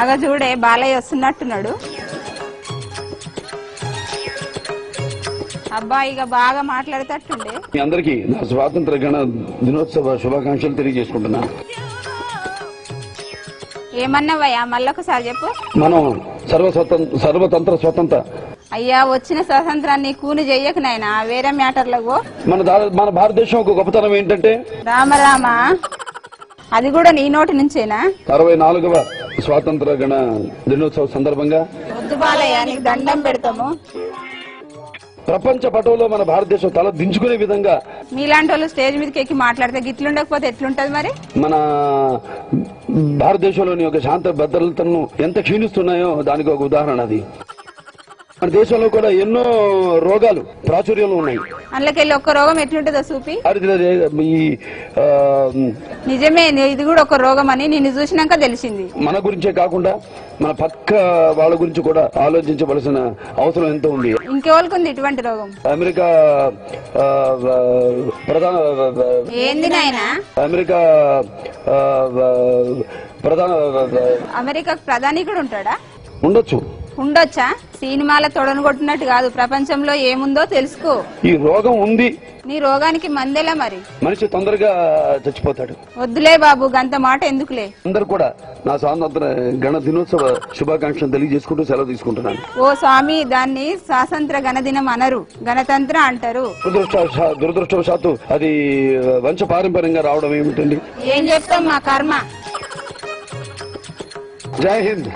అగ చూడే బాలయ్య వస్తున్నట్టున్నాడు. అబ్బా ఇక బాగా మాట్లాడేటట్టుండే. మీ అందరికీ నా స్వాతంత్ర గణ దినోత్సవ శుభాకాంక్షలు తెలియజేసుకుంటున్నాను. ఏమన్నావయ్యా మళ్ళొకసారి చెప్పు. మనం సర్వతంత్ర స్వతంత్ర. అయ్యా వచ్చిన స్వాతంత్రాన్ని కూని చెయ్యకు నాయనా, వేరే మ్యాటర్లకు. మన భారతదేశం ఒక గొప్పతనం ఏంటంటే రామ అది కూడా నీ నోటి నుంచేనా? 64వ స్వాతంత్ర గణ దినోత్సవ సందర్భంగా వద్దు బాలయ్య, నీకు దండం పెడతాము. ప్రపంచ పటంలో మన భారతదేశం తల దించుకునే విధంగా మీలాంటి వాళ్ళు స్టేజ్ మీదకి ఎక్కి మాట్లాడితే గిట్లుండకపోతే ఎట్లుంటది మరి? మన భారతదేశంలోని ఒక శాంత భద్రతలను ఎంత క్షీణిస్తున్నాయో దానికి ఒక ఉదాహరణ అది. మన దేశంలో కూడా ఎన్నో రోగాలు ప్రాచుర్యంలో ఉన్నాయి. అందులోకెళ్ళి ఒక్క రోగం ఎట్లుంటుందో చూపి. నిజమే, ఇది కూడా ఒక రోగం అని నిన్ను చూసినాక తెలిసింది. మన గురించే కాకుండా మన పక్క వాళ్ళ గురించి కూడా ఆలోచించవలసిన అవసరం ఎంతో ఉంది. ఇంకెవరికి ఇటువంటి రోగం? అమెరికా ప్రధాన ఏంది నాయనా? అమెరికా అమెరికా ప్రధాని కూడా ఉంటాడా? ఉండొచ్చా? సినిమాల తొడను కొట్టినట్టు కాదు, ప్రపంచంలో ఏముందో తెలుసుకో. ఈ రోగం ఉంది. నీ రోగానికి మందేలా మరి? మనిషి తొందరగా చచ్చిపోతాడు. వద్దులే బాబు, గంత మాట ఎందుకులే. అందరు కూడా నా స్వాతంత్ర గణ దినోత్సవ శుభాకాంక్షలు తెలియజేసుకుంటూ సెలవు తీసుకుంటున్నాను. ఓ స్వామి, దాన్ని స్వాతంత్ర గణదినం అనరు, గణతంత్ర అంటారు. దురదృష్టవశాత్తు అది వంశ పారంపర్యంగా రావడం ఏమిటండి? ఏం చెప్తాం, మా కర్మ. జై హింద్.